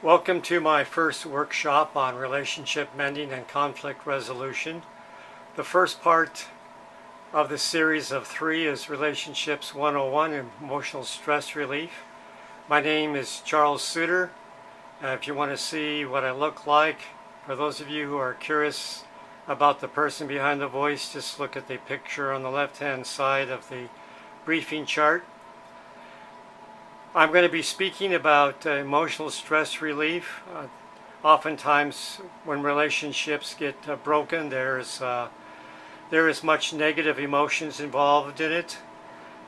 Welcome to my first workshop on relationship mending and conflict resolution. The first part of the series of 3 is Relationships 101 Emotional Stress Relief. My name is Charles Suter. If you want to see what I look like, for those of you who are curious about the person behind the voice, just look at the picture on the left-hand side of the briefing chart. I'm going to be speaking about emotional stress relief. Oftentimes when relationships get broken, there is much negative emotions involved in it,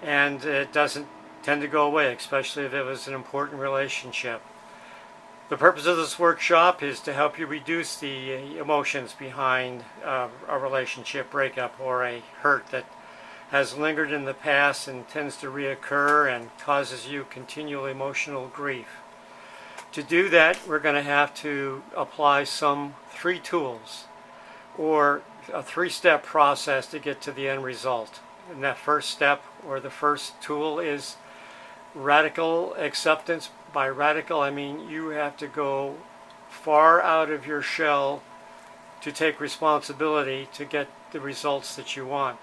and it doesn't tend to go away, especially if it was an important relationship. The purpose of this workshop is to help you reduce the emotions behind a relationship breakup or a hurt that has lingered in the past and tends to reoccur and causes you continual emotional grief. To do that, we're going to have to apply some 3 tools or a 3-step process to get to the end result. And that first step, or the first tool, is radical acceptance. By radical, I mean you have to go far out of your shell to take responsibility to get the results that you want.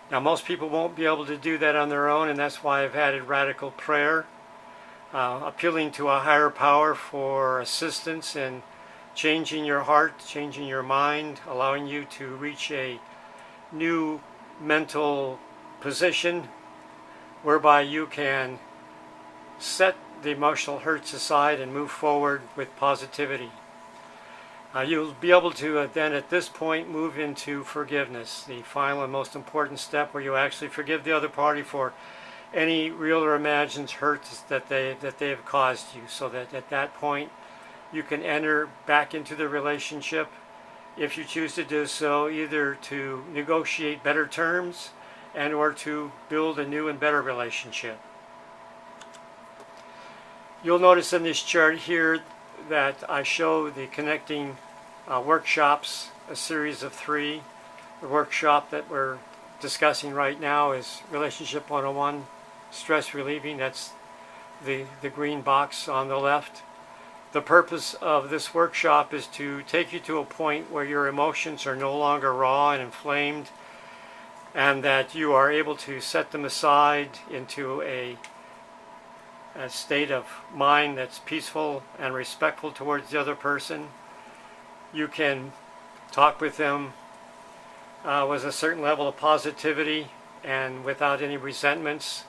Now, most people won't be able to do that on their own, and that's why I've added radical prayer, appealing to a higher power for assistance in changing your heart, changing your mind, allowing you to reach a new mental position whereby you can set the emotional hurts aside and move forward with positivity. You'll be able to then at this point move into forgiveness, the final and most important step where you actually forgive the other party for any real or imagined hurts that they have caused you, so that at that point you can enter back into the relationship, if you choose to do so, either to negotiate better terms and or to build a new and better relationship. You'll notice in this chart here that I show the connecting workshops, a series of 3. The workshop that we're discussing right now is Relationship 101 Stress Relieving. That's the green box on the left. The purpose of this workshop is to take you to a point where your emotions are no longer raw and inflamed, and that you are able to set them aside into a state of mind that's peaceful and respectful towards the other person. You can talk with them with a certain level of positivity and without any resentments,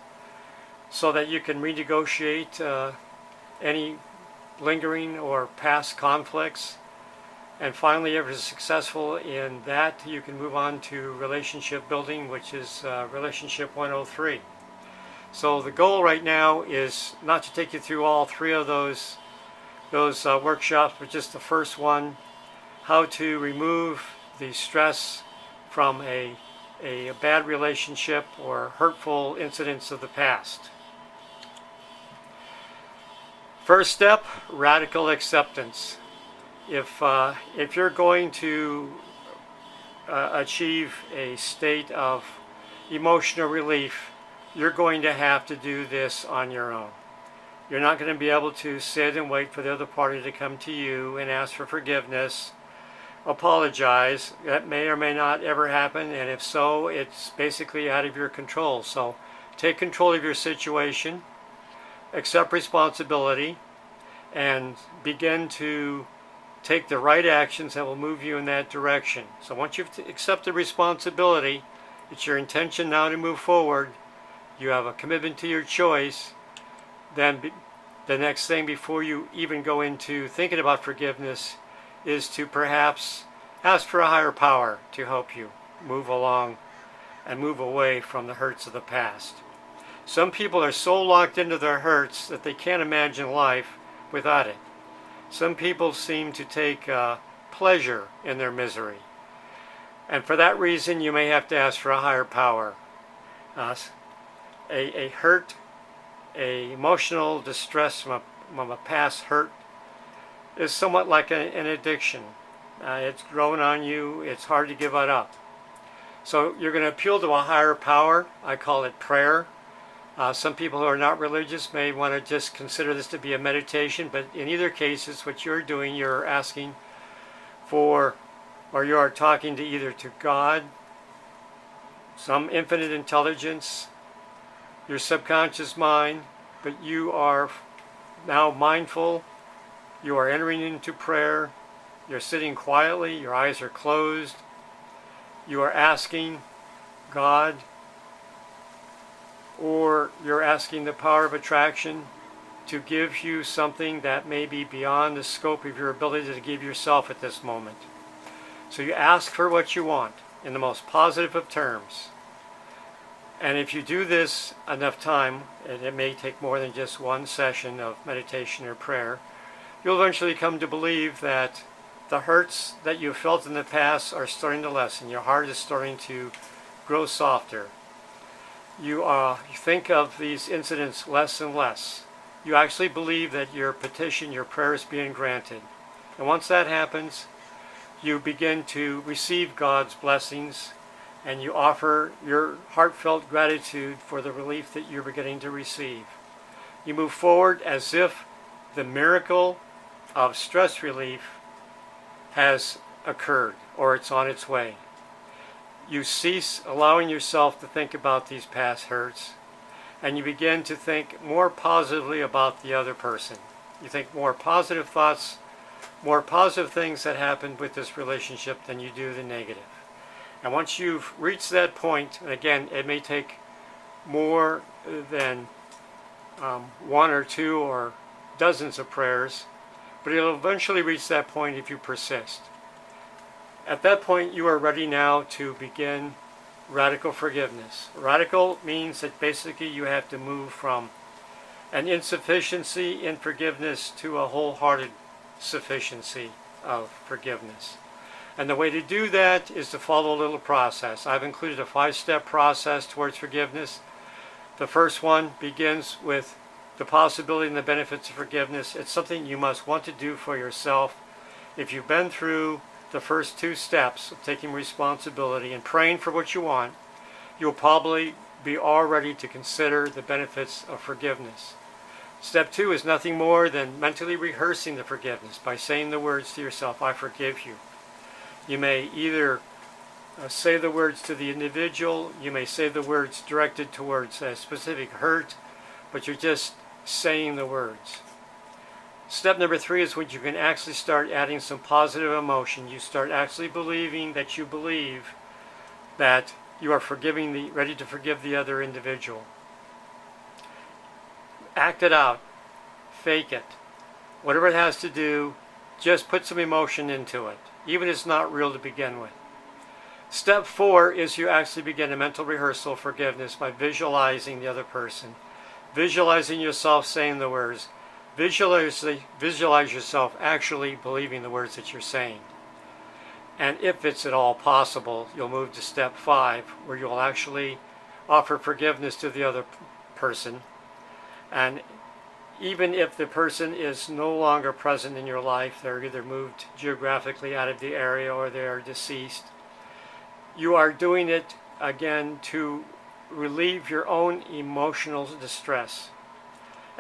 so that you can renegotiate any lingering or past conflicts. And finally, if you're successful in that, you can move on to relationship building, which is Relationship 103. So the goal right now is not to take you through all 3 of those workshops, but just the first one, how to remove the stress from a bad relationship or hurtful incidents of the past. First step, radical acceptance. If you're going to achieve a state of emotional relief, you're going to have to do this on your own. You're not going to be able to sit and wait for the other party to come to you and ask for forgiveness, apologize. That may or may not ever happen, and if so, it's basically out of your control. So take control of your situation, accept responsibility, and begin to take the right actions that will move you in that direction. So once you've accepted responsibility, it's your intention now to move forward. You have a commitment to your choice. Then the next thing, before you even go into thinking about forgiveness, is to perhaps ask for a higher power to help you move along and move away from the hurts of the past. Some people are so locked into their hurts that they can't imagine life without it. Some people seem to take pleasure in their misery. And for that reason, you may have to ask for a higher power. A hurt, a emotional distress from a past hurt is somewhat like an addiction. It's grown on you. It's hard to give it up. So you're going to appeal to a higher power. I call it prayer. Some people who are not religious may want to just consider this to be a meditation, but in either case, it's what you're doing. You're asking for, or you are talking to either to God, some infinite intelligence, your subconscious mind, but you are now mindful. You are entering into prayer. You're sitting quietly. Your eyes are closed. You are asking God, or you're asking the power of attraction to give you something that may be beyond the scope of your ability to give yourself at this moment. So you ask for what you want in the most positive of terms. And if you do this enough time, and it may take more than just one session of meditation or prayer, you'll eventually come to believe that the hurts that you've felt in the past are starting to lessen. Your heart is starting to grow softer. You think of these incidents less and less. You actually believe that your petition, your prayer is being granted. And once that happens, you begin to receive God's blessings, and you offer your heartfelt gratitude for the relief that you're beginning to receive. You move forward as if the miracle of stress relief has occurred, or it's on its way. You cease allowing yourself to think about these past hurts, and you begin to think more positively about the other person. You think more positive thoughts, more positive things that happened with this relationship than you do the negative. And once you've reached that point, and again, it may take more than one or two or dozens of prayers, but you'll eventually reach that point if you persist. At that point, you are ready now to begin radical forgiveness. Radical means that basically you have to move from an insufficiency in forgiveness to a wholehearted sufficiency of forgiveness. And the way to do that is to follow a little process. I've included a 5-step process towards forgiveness. The first one begins with the possibility and the benefits of forgiveness. It's something you must want to do for yourself. If you've been through the first 2 steps of taking responsibility and praying for what you want, you'll probably be all ready to consider the benefits of forgiveness. Step 2 is nothing more than mentally rehearsing the forgiveness by saying the words to yourself, I forgive you. You may either say the words to the individual, you may say the words directed towards a specific hurt, but you're just saying the words. Step number 3 is when you can actually start adding some positive emotion. You start actually believing that you believe that you are ready to forgive the other individual. Act it out. Fake it. Whatever it has to do, just put some emotion into it, even if it's not real to begin with. Step 4 is you actually begin a mental rehearsal of forgiveness by visualizing the other person. Visualizing yourself saying the words. Visualize yourself actually believing the words that you're saying. And if it's at all possible, you'll move to step 5, where you'll actually offer forgiveness to the other person. And even if the person is no longer present in your life, they're either moved geographically out of the area or they are deceased, you are doing it again to relieve your own emotional distress.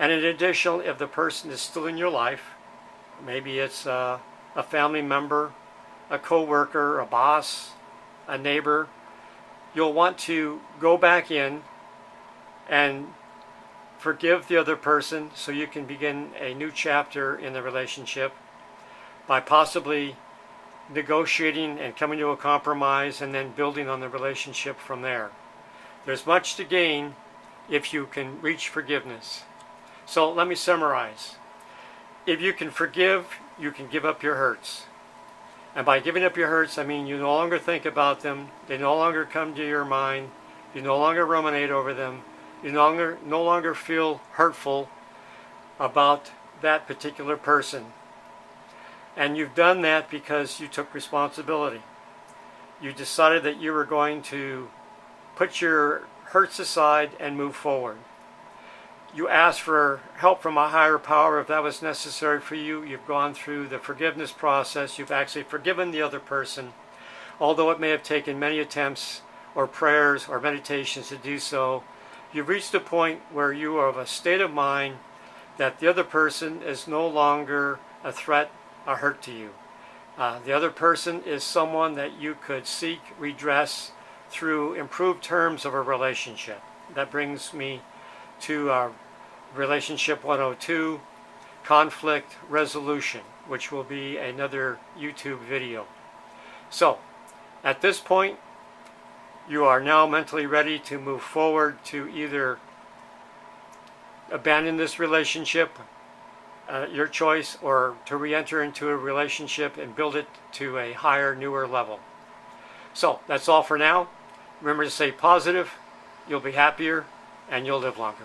And in addition, if the person is still in your life, maybe it's a family member, a co-worker, a boss, a neighbor, you'll want to go back in and forgive the other person so you can begin a new chapter in the relationship by possibly negotiating and coming to a compromise and then building on the relationship from there. There's much to gain if you can reach forgiveness. So let me summarize. If you can forgive, you can give up your hurts. And by giving up your hurts, I mean you no longer think about them. They no longer come to your mind. You no longer ruminate over them. You no longer feel hurtful about that particular person. And you've done that because you took responsibility. You decided that you were going to put your hurts aside and move forward. You asked for help from a higher power if that was necessary for you. You've gone through the forgiveness process. You've actually forgiven the other person, although it may have taken many attempts or prayers or meditations to do so. You've reached a point where you are of a state of mind that the other person is no longer a threat, a hurt to you. The other person is someone that you could seek redress through improved terms of a relationship. That brings me to Relationship 102, Conflict Resolution, which will be another YouTube video. So, at this point, you are now mentally ready to move forward to either abandon this relationship, your choice, or to re-enter into a relationship and build it to a higher, newer level. So, that's all for now. Remember to stay positive, you'll be happier, and you'll live longer.